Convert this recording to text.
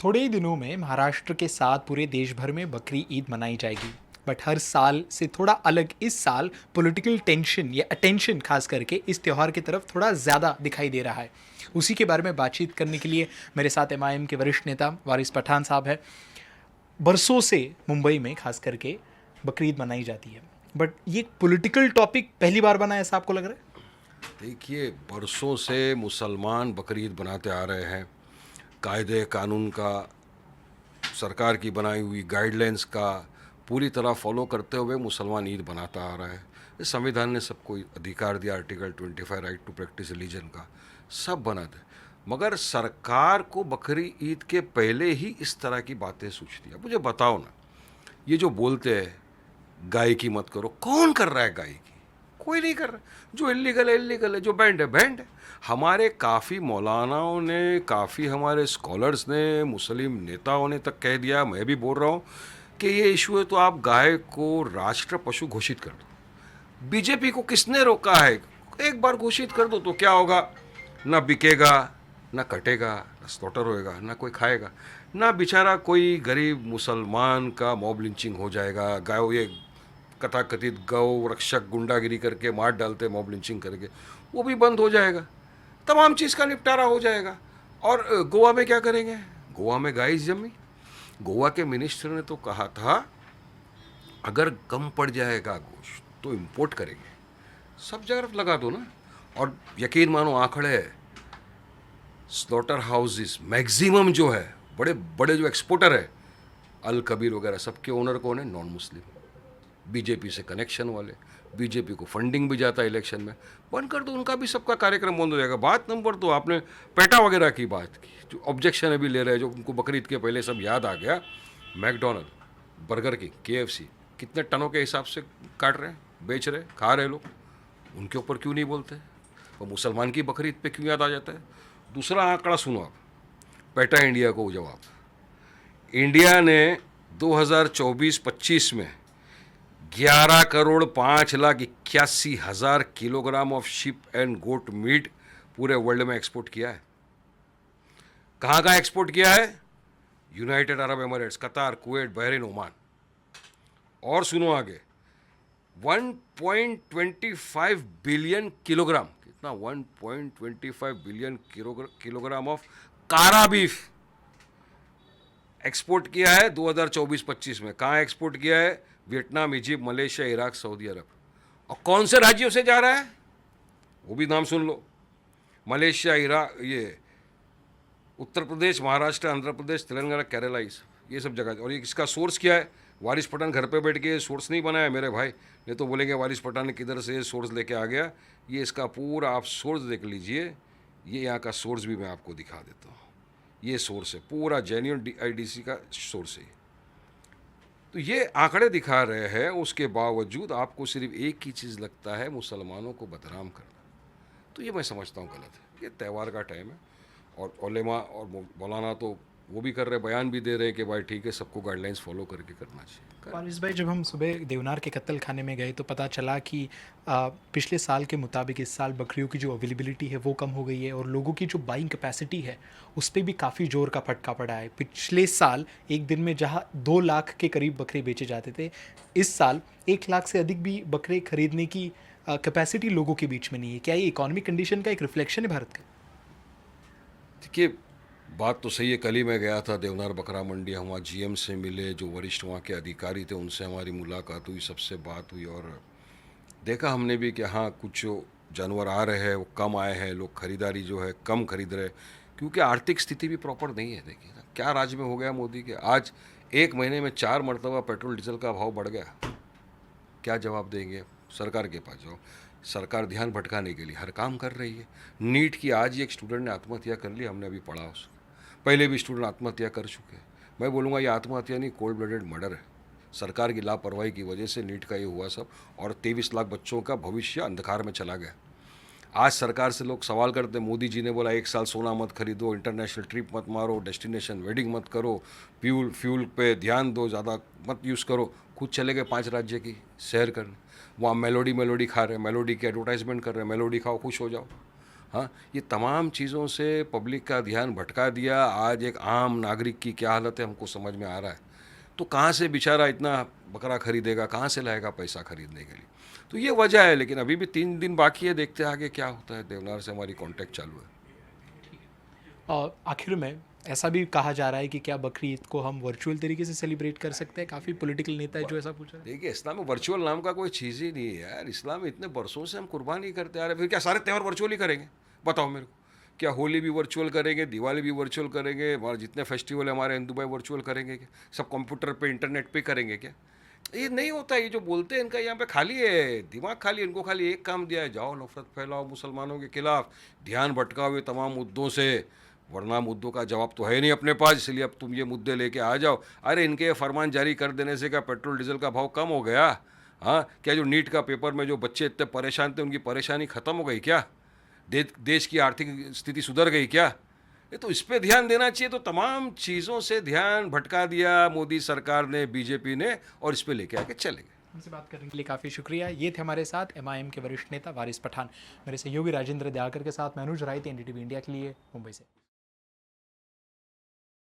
थोड़े ही दिनों में महाराष्ट्र के साथ पूरे देश भर में बकरी ईद मनाई जाएगी। बट हर साल से थोड़ा अलग इस साल पॉलिटिकल टेंशन या अटेंशन खास करके इस त्यौहार की तरफ थोड़ा ज़्यादा दिखाई दे रहा है। उसी के बारे में बातचीत करने के लिए मेरे साथ एमआईएम के वरिष्ठ नेता वारिस पठान साहब हैं। बरसों से मुंबई में खास करके बकरी ईद मनाई जाती है, बट ये पॉलिटिकल टॉपिक पहली बार बना है, ऐसा आपको लग रहा है? देखिए, बरसों से मुसलमान बकरीद बनाते आ रहे हैं। कायदे कानून का, सरकार की बनाई हुई गाइडलाइंस का पूरी तरह फॉलो करते हुए मुसलमान ईद बनाता आ रहा है। इस संविधान ने सबको अधिकार दिया, article 25 right to practice religion का, सब बनाते। मगर सरकार को बकरी ईद के पहले ही इस तरह की बातें सूझती है। मुझे बताओ ना, ये जो बोलते हैं गाय की मत करो, कौन कर रहा है गाय की? कोई नहीं कर रहा। जो इलीगल है इलीगल है, जो बैंड है बैंड है। हमारे काफ़ी मौलानाओं ने, काफ़ी हमारे स्कॉलर्स ने, मुस्लिम नेताओं ने तक कह दिया, मैं भी बोल रहा हूँ कि ये इशू है तो आप गाय को राष्ट्र पशु घोषित कर दो। बीजेपी को किसने रोका है? एक बार घोषित कर दो तो क्या होगा? ना बिकेगा, ना कटेगा, ना स्लॉटर होएगा, ना कोई खाएगा, ना बेचारा कोई गरीब मुसलमान का मॉब लिंचिंग हो जाएगा। गाय ये कथाकथित गौ रक्षक गुंडागिरी करके मार डालते मॉब लिंचिंग करके, वो भी बंद हो जाएगा। तमाम चीज़ का निपटारा हो जाएगा। और गोवा में क्या करेंगे? गोवा में गाय जमी। गोवा के मिनिस्टर ने तो कहा था अगर कम पड़ जाएगा गोश्त तो इंपोर्ट करेंगे। सब जगह लगा दो ना। और यकीन मानो आंकड़े, स्लॉटर हाउसेस मैक्सिमम जो है, बड़े बड़े जो एक्सपोर्टर है, अल कबीर वगैरह, सबके ओनर कौन है? नॉन मुस्लिम, बीजेपी से कनेक्शन वाले। बीजेपी को फंडिंग भी जाता है इलेक्शन में। बंद कर दो, उनका भी सबका कार्यक्रम बंद हो जाएगा। बात नंबर 2, आपने पेटा वगैरह की बात की, जो ऑब्जेक्शन अभी ले रहे हैं, जो उनको बकरीद के पहले सब याद आ गया। मैकडोनल्ड, बर्गर किंग, केएफसी कितने टनों के हिसाब से काट रहे हैं, बेच रहे, खा रहे लोग, उनके ऊपर क्यों नहीं बोलते? और मुसलमान की बकरीद पे क्यों याद आ जाता है? दूसरा आंकड़ा सुनो आप, पेटा इंडिया को जवाब। इंडिया ने 2024-25 में 11,05,81,000 kilogram of sheep and goat meat पूरे वर्ल्ड में एक्सपोर्ट किया है। कहाँ कहाँ एक्सपोर्ट किया है? United Arab Emirates, Qatar, Kuwait, Bahrain, Oman. और सुनो आगे, 1.25 बिलियन किलोग्राम, कितना? 1.25 billion kilogram of carabeef export किया है 2024-25 में। कहाँ एक्सपोर्ट किया है? Vietnam, Egypt, Malaysia, Iraq, Saudi Arab. और कौन से राज्यों से जा रहा है? वो भी नाम सुन लो। मलेशिया, इराक, ये उत्तर प्रदेश, महाराष्ट्र, आंध्र प्रदेश, तेलंगाना, केरला, ये सब जगह। और ये इसका सोर्स क्या है? वारिस पठान घर पे बैठ के सोर्स नहीं बनाया मेरे भाई, नहीं तो बोलेंगे वारिस पठान ने किधर से सोर्स लेके आ गया। ये इसका पूरा आप सोर्स देख लीजिए। ये यहाँ का सोर्स भी मैं आपको दिखा देता हूँ। ये सोर्स है, पूरा जेन्युइन DIDC का सोर्स है। तो ये आंकड़े दिखा रहे हैं, उसके बावजूद आपको सिर्फ एक ही चीज़ लगता है, मुसलमानों को बदनाम करना। तो ये मैं समझता हूँ गलत है। ये त्यौहार का टाइम है, और उलेमा और मौलाना तो वो भी कर रहे हैं, बयान भी दे रहे हैं कि भाई ठीक है, सबको गाइडलाइंस फॉलो करके करना चाहिए। वारिस भाई, जब हम सुबह देवनार के कत्ल खाने में गए तो पता चला कि पिछले साल के मुताबिक इस साल बकरियों की जो अवेलेबिलिटी है वो कम हो गई है, और लोगों की जो बाइंग कैपेसिटी है उस पर भी काफ़ी ज़ोर का फटका पड़ा है। पिछले साल एक दिन में जहां 2 लाख के करीब बकरे बेचे जाते थे, इस साल 1 लाख से अधिक भी बकरे खरीदने की कैपेसिटी लोगों के बीच में नहीं है। क्या ये इकोनॉमिक कंडीशन का एक रिफ्लेक्शन है भारत का? देखिए, बात तो सही है। कल ही मैं गया था देवनार बकरा मंडी, हम वहाँ GM से मिले, जो वरिष्ठ वहाँ के अधिकारी थे, उनसे हमारी मुलाकात हुई, सबसे बात हुई, और देखा हमने भी कि हाँ, कुछ जो जानवर आ रहे हैं वो कम आए हैं, लोग खरीदारी जो है कम खरीद रहे, क्योंकि आर्थिक स्थिति भी प्रॉपर नहीं है। देखिए ना क्या राज्य में हो गया मोदी के, आज 1 महीने में 4 मरतबा पेट्रोल डीजल का भाव बढ़ गया। क्या जवाब देंगे? सरकार के पास जाओ। सरकार ध्यान भटकाने के लिए हर काम कर रही है। नीट की आज ही एक स्टूडेंट ने आत्महत्या कर ली, हमने अभी पढ़ा उसको। पहले भी स्टूडेंट आत्महत्या कर चुके हैं। मैं बोलूँगा ये आत्महत्या नहीं, कोल्ड ब्लडेड मर्डर है। सरकार की लापरवाही की वजह से नीट का ये हुआ सब, और 23 लाख बच्चों का भविष्य अंधकार में चला गया। आज सरकार से लोग सवाल करते हैं, मोदी जी ने बोला 1 साल सोना मत खरीदो, इंटरनेशनल ट्रिप मत मारो, डेस्टिनेशन वेडिंग मत करो, फ्यूल पे ध्यान दो, ज़्यादा मत यूज़ करो। खुद चले गए 5 राज्य की सैर करने, वहाँ मेलोडी खा रहे हैं, मेलोडी की एडवर्टाइजमेंट कर रहे हैं, मेलोडी खाओ खुश हो जाओ। हाँ, ये तमाम चीज़ों से पब्लिक का ध्यान भटका दिया। आज एक आम नागरिक की क्या हालत है हमको समझ में आ रहा है। तो कहाँ से बेचारा इतना बकरा खरीदेगा, कहाँ से लाएगा पैसा खरीदने के लिए? तो ये वजह है, लेकिन अभी भी 3 दिन बाकी है, देखते हैं आगे क्या होता है। देवनार से हमारी कॉन्टैक्ट चालू है। और आखिर में ऐसा भी कहा जा रहा है कि क्या बकरी ईद को हम वर्चुअल तरीके से सेलिब्रेट कर सकते हैं? काफ़ी पॉलिटिकल नेता है जो ऐसा पूछ रहे हैं। देखिए, इस्लाम में वर्चुअल नाम का कोई चीज़ ही नहीं है यार। इस्लाम में इतने बरसों से हम कुर्बानी करते आ रहे हैं, फिर क्या सारे त्यौहार वर्चुअल ही करेंगे? बताओ मेरे को। क्या होली भी वर्चुअल करेंगे, दिवाली भी वर्चुअल करेंगे, और जितने फेस्टिवल है हमारे हिंदू भाई वर्चुअल करेंगे क्या? सब कंप्यूटर पे इंटरनेट पे करेंगे क्या? ये नहीं होता। ये जो बोलते हैं इनका यहाँ पे खाली है दिमाग, खाली। इनको खाली एक काम दिया है, जाओ नफरत फैलाओ मुसलमानों के खिलाफ, ध्यान भटकाओ ये तमाम मुद्दों से। वरना मुद्दों का जवाब तो है नहीं अपने पास, इसलिए अब तुम ये मुद्दे लेके आ जाओ। अरे इनके ये फरमान जारी कर देने से क्या पेट्रोल डीजल का भाव कम हो गया? हाँ, क्या जो नीट का पेपर में जो बच्चे इतने परेशान थे उनकी परेशानी ख़त्म हो गई क्या? देश की आर्थिक स्थिति सुधर गई क्या? ये तो इस पे ध्यान देना चाहिए। तो तमाम चीज़ों से ध्यान भटका दिया मोदी सरकार ने, बीजेपी ने, और इस पे लेके आके चले गए। हमसे बात करने के लिए काफ़ी शुक्रिया। ये थे हमारे साथ एमआईएम के वरिष्ठ नेता वारिस पठान। मेरे सहयोगी राजेंद्र दयाकर के साथ मैं अनुज राय थी, एनडीटीवी इंडिया के लिए मुंबई से।